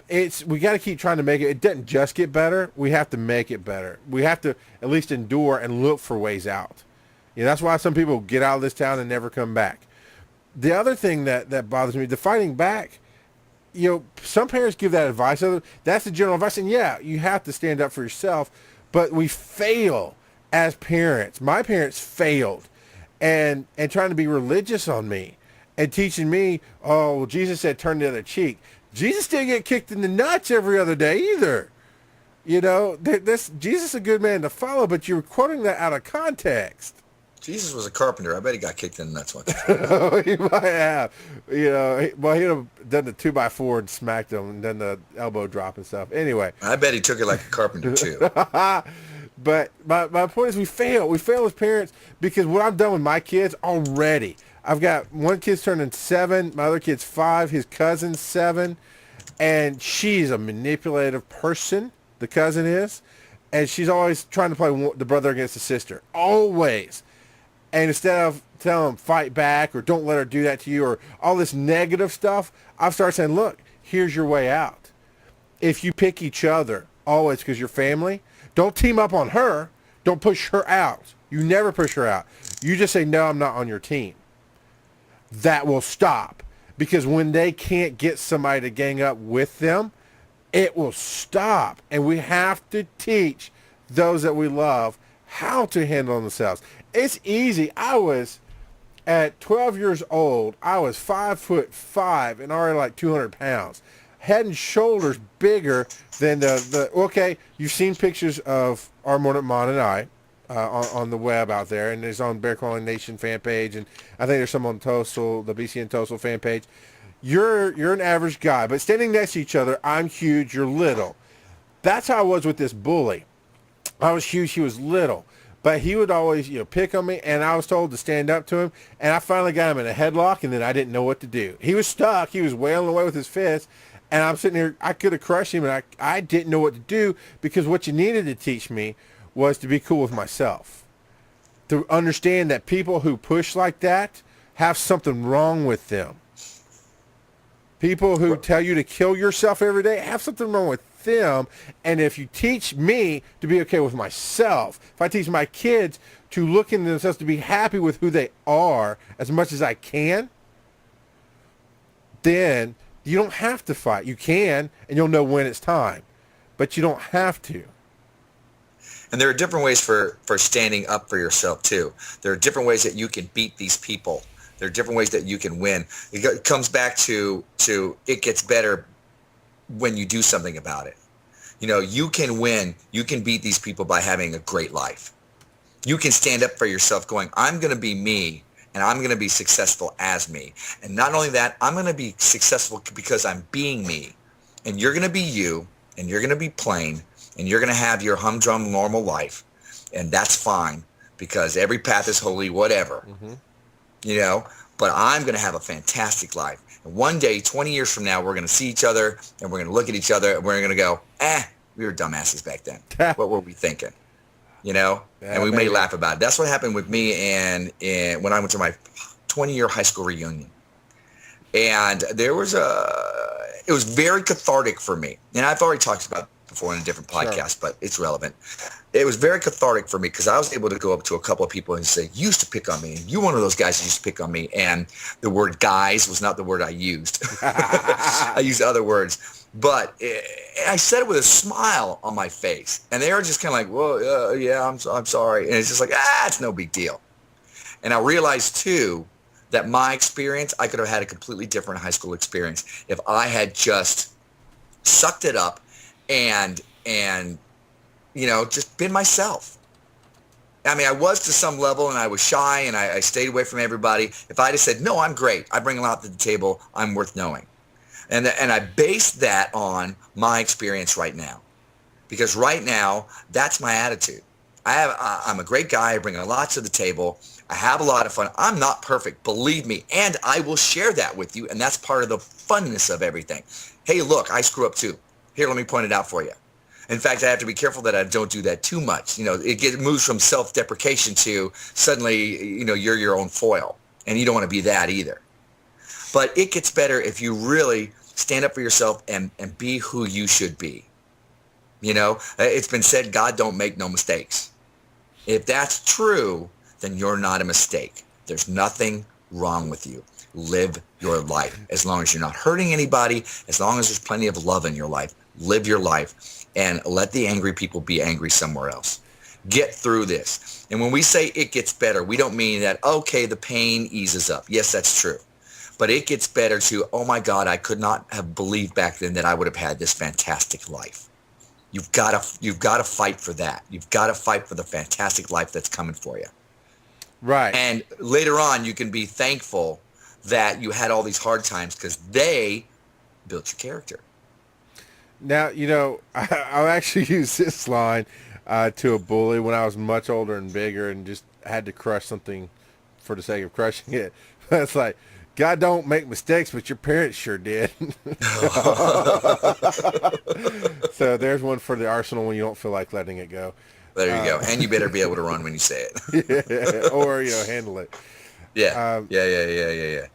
to keep trying to make it. It doesn't just get better. We have to make it better. We have to at least endure and look for ways out. That's why some people get out of this town and never come back. The other thing that bothers me, the fighting back, some parents give that advice. That's the general advice. And yeah, you have to stand up for yourself, but we fail as parents. My parents failed and trying to be religious on me and teaching me, oh, well, Jesus said turn the other cheek. Jesus didn't get kicked in the nuts every other day either. Jesus is a good man to follow, but you're quoting that out of context. Jesus was a carpenter. I bet he got kicked in the nuts once. He might have. He'd have done the 2x4 and smacked him and done the elbow drop and stuff. Anyway. I bet he took it like a carpenter, too. But my point is we fail. We fail as parents because what I've done with my kids already. I've got one kid's turning 7. My other kid's 5. His cousin's 7. And she's a manipulative person, the cousin is. And she's always trying to play the brother against the sister. Always. And instead of tell them fight back or don't let her do that to you or all this negative stuff, I've started saying, look, here's your way out. If you pick each other always because you're family, don't team up on her. Don't push her out. You never push her out. You just say, no, I'm not on your team. That will stop. Because when they can't get somebody to gang up with them, it will stop. And we have to teach those that we love how to handle themselves. It's easy. I was, at 12 years old, I was 5'5" and already like 200 pounds. Head and shoulders bigger than okay, you've seen pictures of our Mordant Mon and I on the web out there, and there's on Bear Calling Nation fan page, and I think there's some on Tosol, the BC and Tosol fan page. You're an average guy, but standing next to each other, I'm huge, you're little. That's how I was with this bully. I was huge, he was little. But he would always, pick on me, and I was told to stand up to him, and I finally got him in a headlock, and then I didn't know what to do. He was stuck. He was wailing away with his fist, and I'm sitting here. I could have crushed him, and I didn't know what to do because what you needed to teach me was to be cool with myself, to understand that people who push like that have something wrong with them. People who tell you to kill yourself every day have something wrong with them. And if you teach me to be okay with myself, if I teach my kids to look into themselves, to be happy with who they are as much as I can, then you don't have to fight. You can, and you'll know when it's time, but you don't have to. And there are different ways for standing up for yourself too. There are different ways that you can beat these people. There are different ways that you can win. It comes back to it gets better when you do something about it. You can win. You can beat these people by having a great life. You can stand up for yourself going, I'm going to be me, and I'm going to be successful as me. And not only that, I'm going to be successful because I'm being me. And you're going to be you, and you're going to be plain, and you're going to have your humdrum normal life. And that's fine because every path is holy, whatever. Mm-hmm. But I'm going to have a fantastic life. And one day, 20 years from now, we're going to see each other, and we're going to look at each other, and we're going to go, we were dumbasses back then. What were we thinking? And we may laugh about it. That's what happened with me and when I went to my 20-year high school reunion. And it was very cathartic for me. And I've already talked about it before in a different podcast, but it's relevant. It was very cathartic for me because I was able to go up to a couple of people and say, you used to pick on me. And you're one of those guys who used to pick on me. And the word guys was not the word I used. I used other words. But I said it with a smile on my face. And they were just kind of like, well, yeah, I'm sorry. And it's just like, it's no big deal. And I realized, too, that my experience, I could have had a completely different high school experience if I had just sucked it up and just been myself. I mean, I was to some level, and I was shy, and I stayed away from everybody. If I had said, no, I'm great, I bring a lot to the table, I'm worth knowing. And I based that on my experience right now. Because right now, that's my attitude. I'm a great guy, I bring a lot to the table, I have a lot of fun. I'm not perfect, believe me, and I will share that with you, and that's part of the funness of everything. Hey, look, I screw up too. Here, let me point it out for you. In fact, I have to be careful that I don't do that too much. It moves from self-deprecation to suddenly, you're your own foil. And you don't want to be that either. But it gets better if you really stand up for yourself and be who you should be. It's been said, God don't make no mistakes. If that's true, then you're not a mistake. There's nothing wrong with you. Live your life. As long as you're not hurting anybody, as long as there's plenty of love in your life, live your life and let the angry people be angry somewhere else. Get through this. And when we say it gets better, we don't mean that, okay, the pain eases up. Yes, that's true. But it gets better to, oh my God, I could not have believed back then that I would have had this fantastic life. You've got to fight for that. You've got to fight for the fantastic life that's coming for you. Right. And later on, you can be thankful that you had all these hard times because they built your character. Now, I actually used this line to a bully when I was much older and bigger and just had to crush something for the sake of crushing it. It's like, God don't make mistakes, but your parents sure did. So there's one for the arsenal when you don't feel like letting it go. There you go. And you better be able to run when you say it. Yeah, or, handle it. Yeah.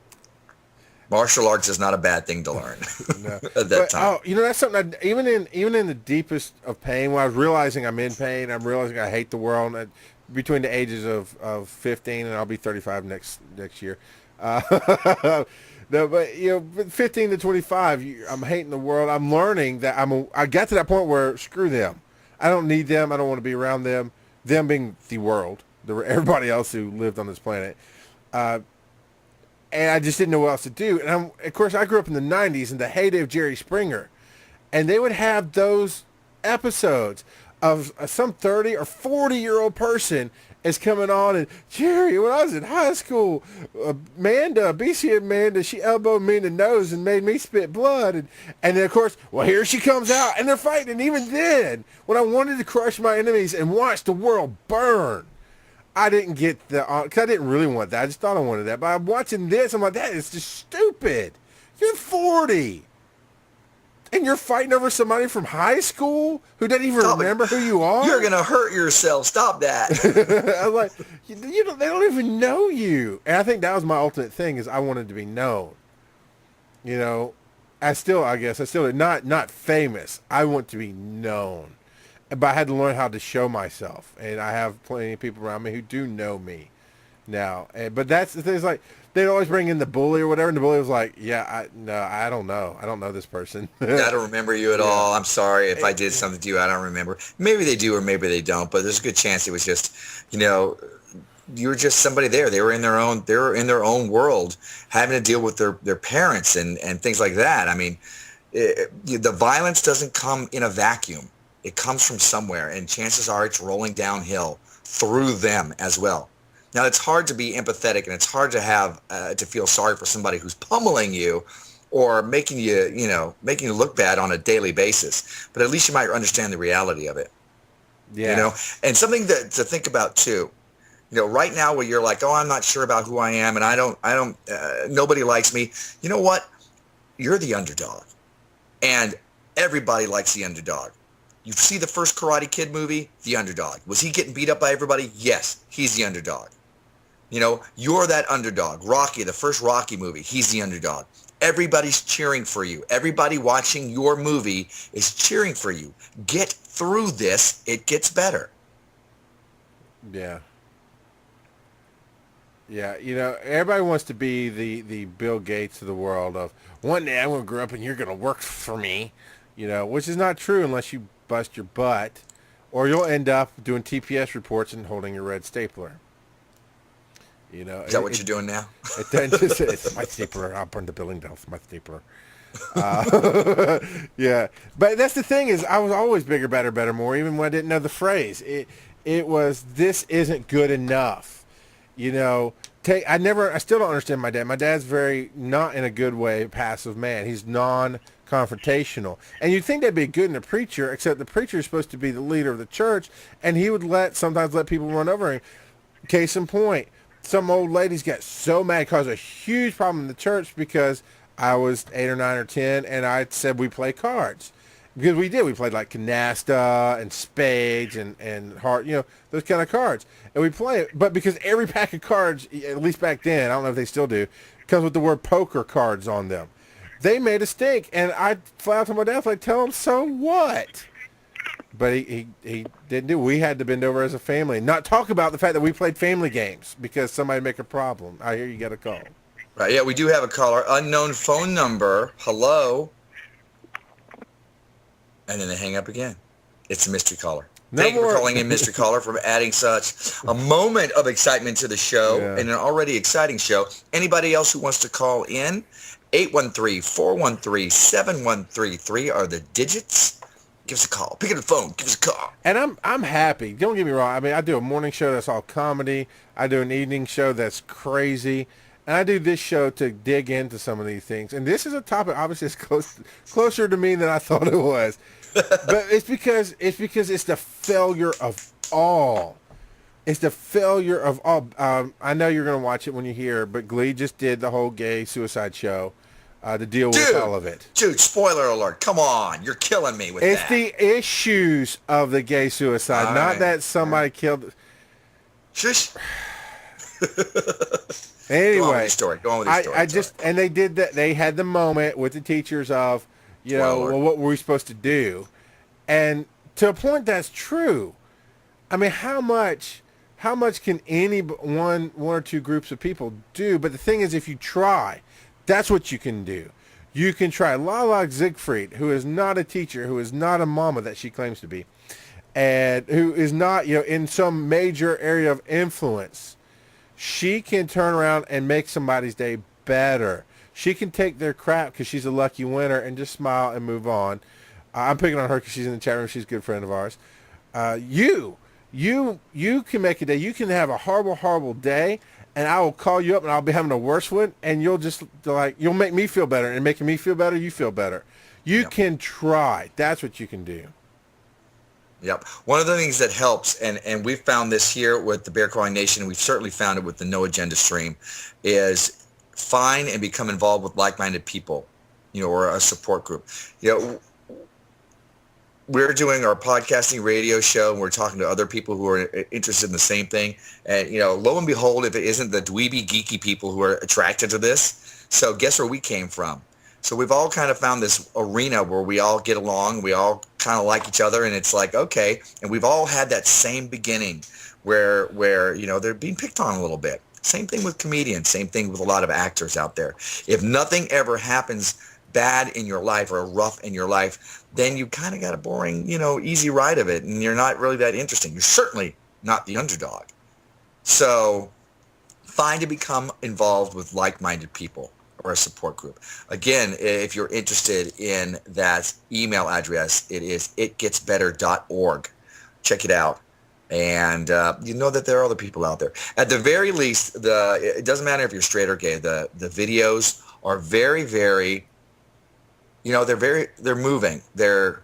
Martial arts is not a bad thing to learn No. at that time. Oh, that's something. Even in the deepest of pain, when I was realizing I'm in pain, I'm realizing I hate the world. Between the ages of 15 and I'll be 35 next year. No, but 15 to 25, I'm hating the world. I'm learning that I got to that point where screw them. I don't need them. I don't want to be around them. Them being the world, everybody else who lived on this planet. And I just didn't know what else to do. And of course, I grew up in the 90s in the heyday of Jerry Springer. And they would have those episodes of some 30 or 40-year-old person is coming on. And, Jerry, when I was in high school, BC Amanda, she elbowed me in the nose and made me spit blood. And then, of course, well, here she comes out. And they're fighting. And even then, when I wanted to crush my enemies and watch the world burn, I didn't get because I didn't really want that. I just thought I wanted that. But I'm watching this. I'm like, that is just stupid. You're 40. And you're fighting over somebody from high school who doesn't even remember who you are? You're going to hurt yourself. Stop that. I was like, they don't even know you. And I think that was my ultimate thing is I wanted to be known. I guess not famous. I want to be known. But I had to learn how to show myself, and I have plenty of people around me who do know me now. But that's the thing. Is like they'd always bring in the bully or whatever, and the bully was like, I don't know. I don't know this person. I don't remember you at all. I'm sorry if I did something to you. I don't remember. Maybe they do or maybe they don't, but there's a good chance it was just, you were just somebody there. They were in their own world, having to deal with their parents and things like that. I mean, the violence doesn't come in a vacuum. It comes from somewhere, and chances are it's rolling downhill through them as well. Now, it's hard to be empathetic, and it's hard to have to feel sorry for somebody who's pummeling you or making you look bad on a daily basis. But at least you might understand the reality of it. Yeah. And something to think about too. Right now where you're like, oh, I'm not sure about who I am, and I don't, nobody likes me. You know what? You're the underdog, and everybody likes the underdog. You see the first Karate Kid movie, the underdog. Was he getting beat up by everybody? Yes, he's the underdog. You're that underdog. Rocky, the first Rocky movie, he's the underdog. Everybody's cheering for you. Everybody watching your movie is cheering for you. Get through this. It gets better. Yeah. Yeah, everybody wants to be the Bill Gates of the world of, one day I'm going to grow up and you're going to work for me, which is not true unless you bust your butt, or you'll end up doing TPS reports and holding your red stapler. Is that what you're doing now? It's my stapler. I'll burn the building down for my stapler. Yeah, but that's the thing is I was always bigger, better, more, even when I didn't know the phrase. It was, this isn't good enough. I still don't understand my dad. My dad's very, not in a good way, passive man. He's non-confrontational. And you'd think that'd be good in a preacher, except the preacher is supposed to be the leader of the church, and he would sometimes let people run over him. Case in point, some old ladies got so mad, caused a huge problem in the church because I was 8 or 9 or 10, and I said we play cards. Because we did. We played like canasta and spades and heart, those kind of cards. And we play it. But because every pack of cards, at least back then, I don't know if they still do, comes with the word poker cards on them. They made a stink. And I flat out to my dad, like, tell him, so what? But he didn't do it. We had to bend over as a family. Not talk about the fact that we played family games because somebody make a problem. I hear you got a call. Right, yeah, we do have a caller. Unknown phone number. Hello. And then they hang up again. It's a mystery caller. Thank you for calling in, mystery caller, for adding such a moment of excitement to the show and an already exciting show. Anybody else who wants to call in, 813-413-7133 are the digits. Give us a call. Pick up the phone. Give us a call. And I'm happy. Don't get me wrong. I mean, I do a morning show that's all comedy. I do an evening show that's crazy. And I do this show to dig into some of these things. And this is a topic, obviously, it's closer to me than I thought it was. But it's because it's the failure of all. It's the failure of all. I know you're going to watch it when you hear, but Glee just did the whole gay suicide show to deal with all of it. Dude, spoiler alert. Come on. You're killing me with that. It's the issues of the gay suicide, not that somebody killed. Shush. Anyway, go on with your story. I just, and they did that. They had the moment with the teachers of, well, what were we supposed to do? And to a point, that's true. I mean, how much can any one or two groups of people do? But the thing is, if you try, that's what you can do. You can try. Lala Siegfried, who is not a teacher, who is not a mama that she claims to be, and who is not, in some major area of influence, she can turn around and make somebody's day better. She can take their crap because she's a lucky winner and just smile and move on. I'm picking on her because she's in the chat room. She's a good friend of ours. You can make a day. You can have a horrible, horrible day, and I will call you up, and I'll be having a worse one, and you'll just you'll make me feel better, and making me feel better, you feel better. You can try. That's what you can do. Yep. One of the things that helps, and we've found this here with the Bear Crawling Nation, and we've certainly found it with the No Agenda stream, is find and become involved with like-minded people, or a support group. We're doing our podcasting radio show, and we're talking to other people who are interested in the same thing. And, lo and behold, if it isn't the dweeby, geeky people who are attracted to this, so guess where we came from? So we've all kind of found this arena where we all get along, we all kind of like each other, and it's like, okay, and we've all had that same beginning where they're being picked on a little bit. Same thing with comedians, same thing with a lot of actors out there. If nothing ever happens bad in your life or rough in your life, then you kind of got a boring, easy ride of it, and you're not really that interesting. You're certainly not the underdog. So find to become involved with like-minded people or a support group. Again, if you're interested in that email address, it is itgetsbetter.org. Check it out. And you know that there are other people out there. At the very least, it doesn't matter if you're straight or gay. The videos are very, very, they're moving. They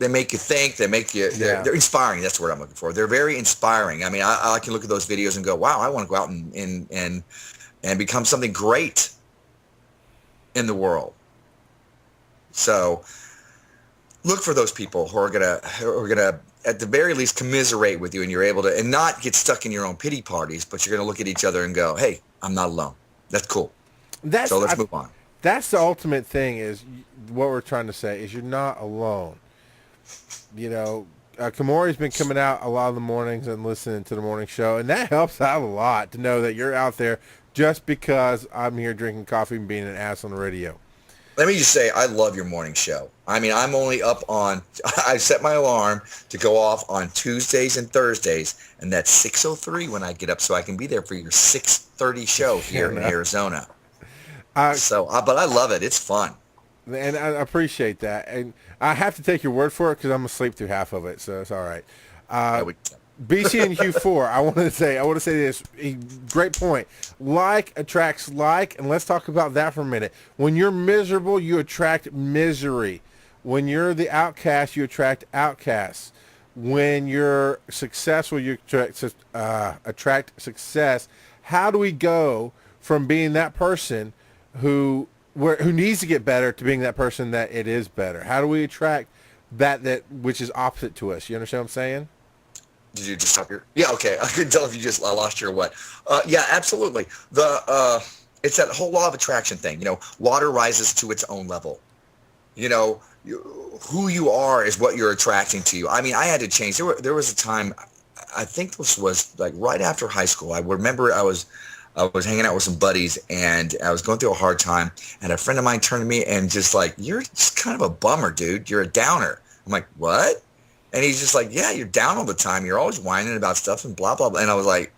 make you think. They make you. They're inspiring. That's the word I'm looking for. They're very inspiring. I mean, I can look at those videos and go, wow, I want to go out and become something great in the world. So look for those people who are gonna at the very least commiserate with you, and you're able to, and not get stuck in your own pity parties, but you're gonna look at each other and go, hey, I'm not alone. That's cool. So let's move on. That's the ultimate thing, is what we're trying to say, is you're not alone. Kamori's been coming out a lot of the mornings and listening to the morning show, and that helps out a lot to know that you're out there just because I'm here drinking coffee and being an ass on the radio. Let me just say, I love your morning show. I mean, I'm only up on, I set my alarm to go off on Tuesdays and Thursdays, and that's 6:03 when I get up, so I can be there for your 6:30 show here in Arizona. But I love it. It's fun. And I appreciate that. And I have to take your word for it because I'm asleep through half of it, so it's all right. BC and Q4, I want to say this. Great point. Like attracts like, and let's talk about that for a minute. When you're miserable, you attract misery. When you're the outcast, you attract outcasts. When you're successful, you attract success. How do we go from being that person who needs to get better to being that person that it is better? How do we attract that which is opposite to us? You understand what I'm saying? Did you just stop your? Yeah, okay. I couldn't tell if you just lost your what. Yeah, absolutely. It's that whole law of attraction thing. Water rises to its own level. Who you are is what you're attracting to you. I mean, I had to change. There was a time, I think this was like right after high school. I remember I was hanging out with some buddies, and I was going through a hard time, and a friend of mine turned to me and just like, you're just kind of a bummer, dude. You're a downer. I'm like, what? And he's just like, yeah, you're down all the time. You're always whining about stuff and blah, blah, blah. And I was like,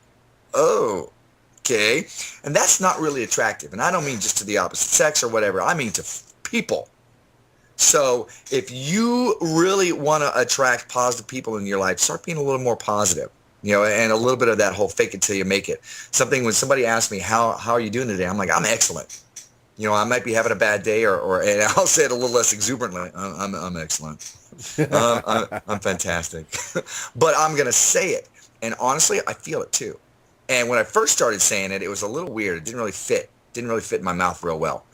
oh, okay. And that's not really attractive. And I don't mean just to the opposite sex or whatever. I mean to people. So if you really want to attract positive people in your life, start being a little more positive, and a little bit of that whole fake it till you make it. When somebody asks me, how are you doing today? I'm like, I'm excellent. I might be having a bad day, and I'll say it a little less exuberantly. I'm excellent. I'm fantastic. But I'm going to say it. And honestly, I feel it too. And when I first started saying it, it was a little weird. It didn't really fit. Didn't really fit in my mouth real well.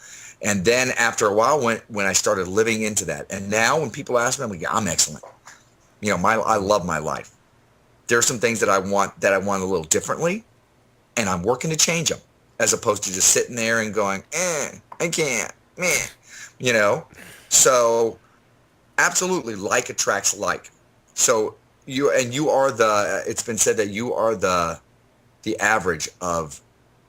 And then after a while, when I started living into that. And now when people ask me, I'm like, yeah, I'm excellent. I love my life. There are some things that I want a little differently, and I'm working to change them, as opposed to just sitting there and going, I can't, meh, you know? So absolutely, like attracts like. So you are it's been said that you are the average of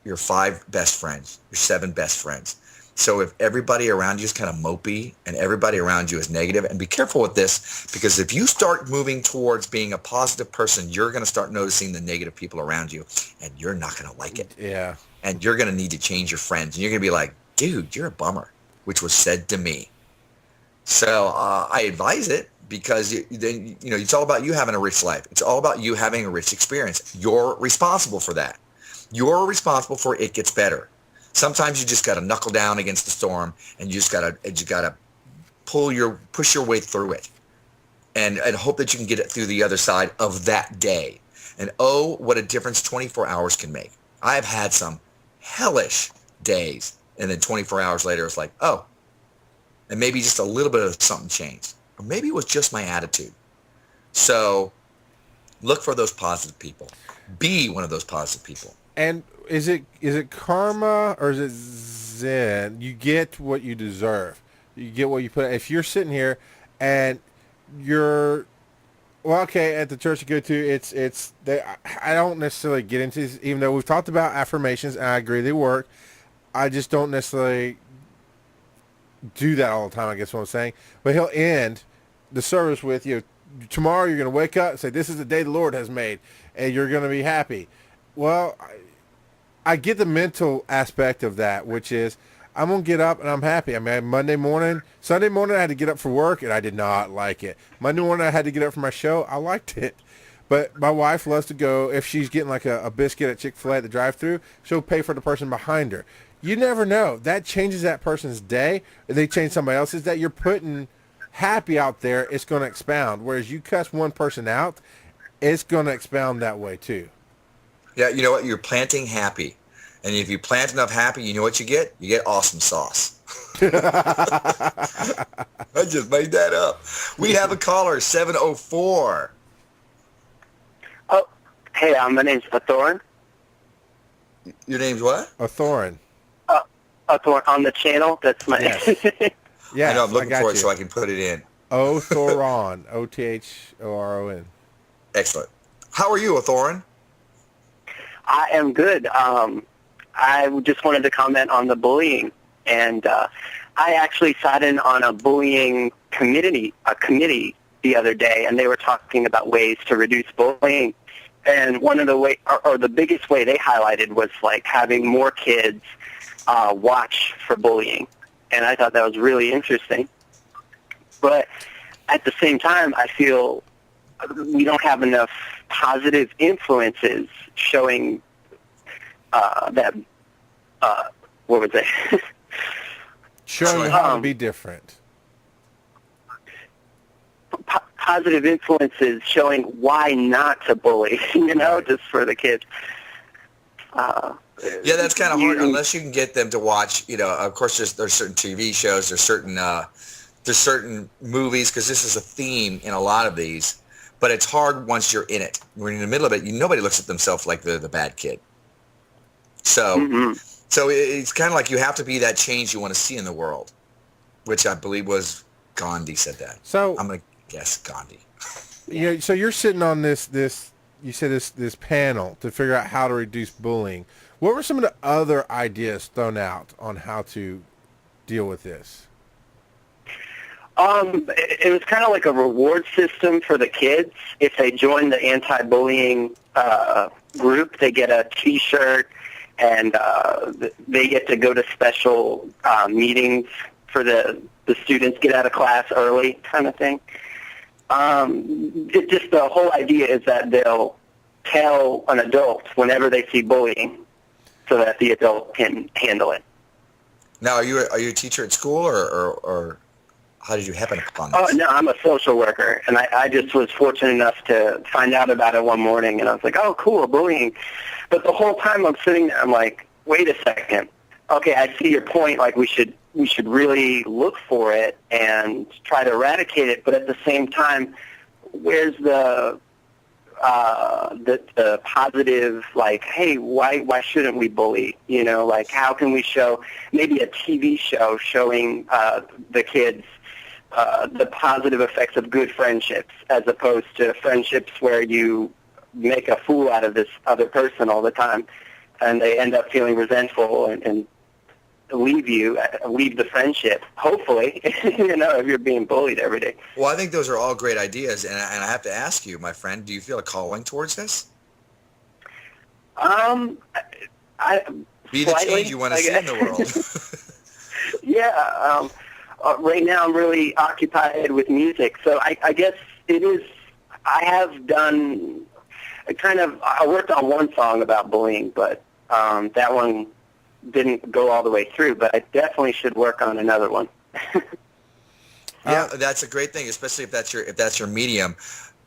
your 5 best friends, your 7 best friends. So if everybody around you is kind of mopey and everybody around you is negative, and be careful with this, because if you start moving towards being a positive person, you're going to start noticing the negative people around you, and you're not going to like it. Yeah. And you're going to need to change your friends. And you're going to be like, dude, you're a bummer, which was said to me. So I advise it, because then it's all about you having a rich life. It's all about you having a rich experience. You're responsible for that. You're responsible for it gets better. Sometimes you just got to knuckle down against the storm, and you just got to push your way through it, and hope that you can get it through the other side of that day. And oh, what a difference 24 hours can make. I've had some hellish days, and then 24 hours later, it's like, oh, and maybe just a little bit of something changed, or maybe it was just my attitude. So look for those positive people. Be one of those positive people. And is it karma, or is it Zen? You get what you deserve. You get what you put. If you're sitting here and you're, well, okay, at the church you go to, I don't necessarily get into this, even though we've talked about affirmations, and I agree they work. I just don't necessarily do that all the time, I guess what I'm saying. But he'll end the service with, tomorrow you're going to wake up and say, this is the day the Lord has made, and you're going to be happy. Well, I get the mental aspect of that, which is I'm going to get up and I'm happy. I mean, Sunday morning I had to get up for work, and I did not like it. Monday morning I had to get up for my show. I liked it. But my wife loves to go, if she's getting like a biscuit at Chick-fil-A at the drive-thru, she'll pay for the person behind her. You never know. That changes that person's day. If they change somebody else's day, you're putting happy out there, it's going to expound. Whereas you cuss one person out, it's going to expound that way too. Yeah, you know what? You're planting happy. And if you plant enough happy, you know what you get? You get awesome sauce. I just made that up. We have a caller, 704. Oh, hey, my name's Othoron. Your name's what? Othoron. Othoron on the channel. That's my name. Yeah, I know, I'm looking for it so I can put it in. Othoron. Othoron. Excellent. How are you, Othoron? I am good. I just wanted to comment on the bullying, and I actually sat in on a bullying committee the other day, and they were talking about ways to reduce bullying. And one of the way, or the biggest way they highlighted was like having more kids watch for bullying, and I thought that was really interesting. But at the same time, I feel we don't have enough positive influences showing that, what was it? Showing how to be different. Positive influences showing why not to bully, just for the kids. Yeah, that's kind of hard unless you can get them to watch, of course there's certain TV shows, there's certain movies, because this is a theme in a lot of these, but it's hard once you're in it. When you're in the middle of it, nobody looks at themselves like they're the bad kid. So, so it's kind of like you have to be that change you want to see in the world, which I believe was Gandhi said that. So I'm going to guess Gandhi. So you're sitting on this you said this panel to figure out how to reduce bullying. What were some of the other ideas thrown out on how to deal with this? It was kind of like a reward system for the kids. If they join the anti-bullying group, they get a T-shirt, and they get to go to special meetings for the students, get out of class early kind of thing. Just the whole idea is that they'll tell an adult whenever they see bullying so that the adult can handle it. Now, are you a teacher at school, or how did you happen upon this? Oh, no, I'm a social worker, and I just was fortunate enough to find out about it one morning, and I was like, oh, cool, bullying. But the whole time I'm sitting there, I'm like, wait a second. Okay, I see your point, like we should really look for it and try to eradicate it, but at the same time, where's the the positive, like, hey, why shouldn't we bully? You know, like, how can we show maybe a TV show showing the kids the positive effects of good friendships, as opposed to friendships where you make a fool out of this other person all the time, and they end up feeling resentful and leave the friendship, hopefully, you know, if you're being bullied every day. Well, I think those are all great ideas, and I have to ask you, my friend, do you feel a calling towards this? Be the Slightly, change you want to see in the world. Yeah, right now I'm really occupied with music, so I guess it is, I have done, I worked on one song about bullying, but that one didn't go all the way through, but I definitely should work on another one. Yeah, that's a great thing, especially if that's your medium.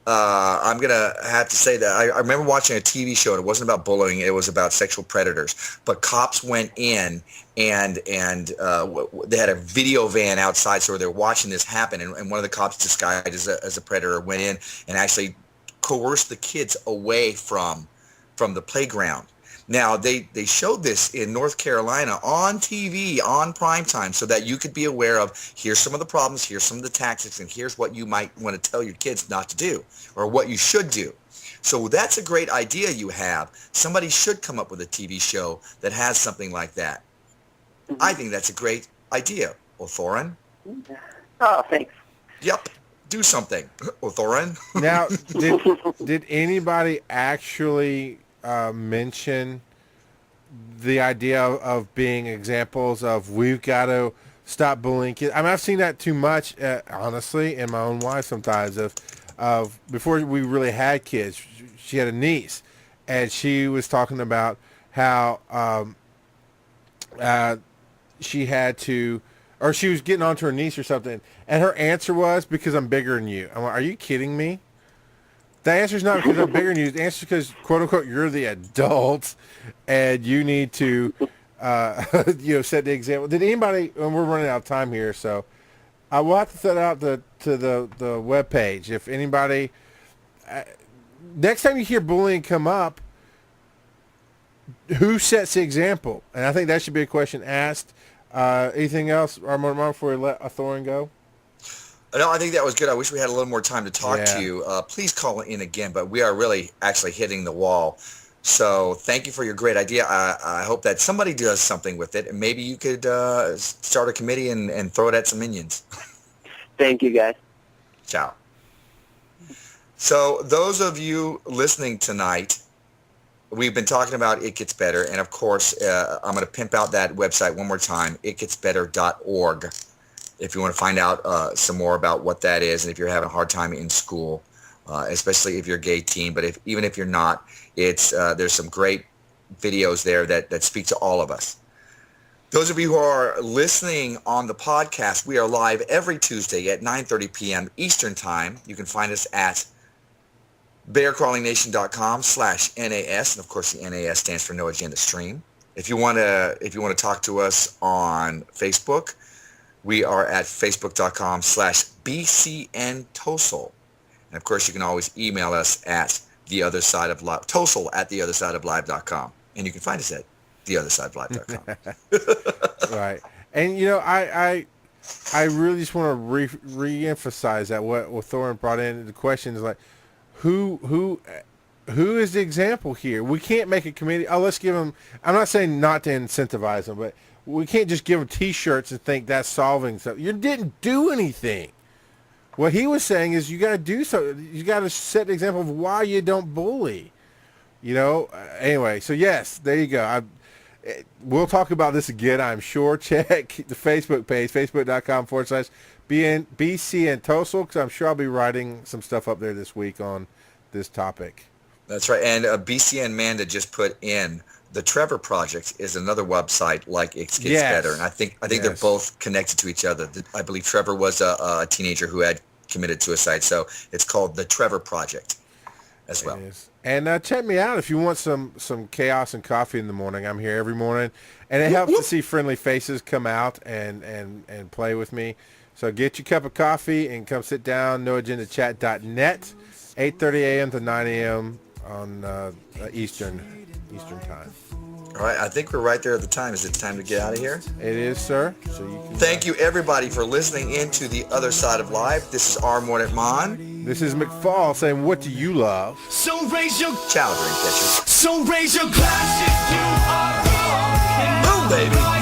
I'm gonna have to say that I remember watching a TV show, and it wasn't about bullying; it was about sexual predators. But cops went in, and they had a video van outside, so they're watching this happen. And one of the cops, disguised as a predator, went in and actually coerced the kids away from the playground. Now, they showed this in North Carolina on TV, on primetime, so that you could be aware of, here's some of the problems, here's some of the tactics, and here's what you might want to tell your kids not to do, or what you should do. So that's a great idea you have. Somebody should come up with a TV show that has something like that. Mm-hmm. I think that's a great idea, Othoron. Oh, thanks. Yep. Do something, Othoron. Now, did anybody actually mention the idea of being examples of, we've got to stop bullying kids? I mean, I've seen that too much, honestly, in my own wife sometimes. Of before we really had kids, she had a niece, and she was talking about how she had to, or she was getting onto her niece or something, and her answer was, because I'm bigger than you. I'm like, are you kidding me? The answer is not because I'm bigger than you. The answer is because, quote unquote, you're the adult, and you need to, set the example. Did anybody? And we're running out of time here, so I will have to set out to the webpage. If anybody, next time you hear bullying come up, who sets the example? And I think that should be a question asked. Anything else, Armand, before we let Othoron go? No, I think that was good. I wish we had a little more time to talk to you. Please call in again, but we are really actually hitting the wall. So thank you for your great idea. I hope that somebody does something with it, and maybe you could start a committee and throw it at some minions. Thank you, guys. Ciao. So those of you listening tonight, we've been talking about It Gets Better, and of course, I'm going to pimp out that website one more time, itgetsbetter.org. If you want to find out some more about what that is, and if you're having a hard time in school, especially if you're a gay teen, but even if you're not, it's there's some great videos there that speak to all of us. Those of you who are listening on the podcast, we are live every Tuesday at 9:30 p.m. Eastern Time. You can find us at bearcrawlingnation.com/NAS, and of course the NAS stands for No Agenda Stream. If you want to talk to us on Facebook, we are at facebook.com/BCN Tosol. And of course, you can always email us at Tosol at theothersideoflive.com. And you can find us at theothersideoflive.com. Right. And, I really just want to re-emphasize that what Othoron brought in. The question is like, who is the example here? We can't make a committee. Oh, let's give them, I'm not saying not to incentivize them, but we can't just give them T-shirts and think that's solving something. You didn't do anything. What he was saying is you got to do something. You got to set the example of why you don't bully. Anyway, so yes, there you go. We'll talk about this again, I'm sure. Check the Facebook page, facebook.com/BC and Tosol, because I'm sure I'll be writing some stuff up there this week on this topic. That's right. And BCN Manda just put in, the Trevor Project is another website like It Gets Better, and I think they're both connected to each other. I believe Trevor was a teenager who had committed suicide, so it's called the Trevor Project as well. And check me out if you want some chaos and coffee in the morning. I'm here every morning, and it helps to see friendly faces come out and play with me. So get your cup of coffee and come sit down. NoAgendaChat.net. 8:30 a.m. to 9 a.m. on Eastern time. All right, I think we're right there at the time. Is it time to get out of here? It is, sir. So you can. Thank you, everybody, for listening into The Other Side of Life. This is our Mordant Man. This is McFall saying, what do you love? So raise your Ciao, Dreamcatcher. so raise your glasses to our Boom, baby.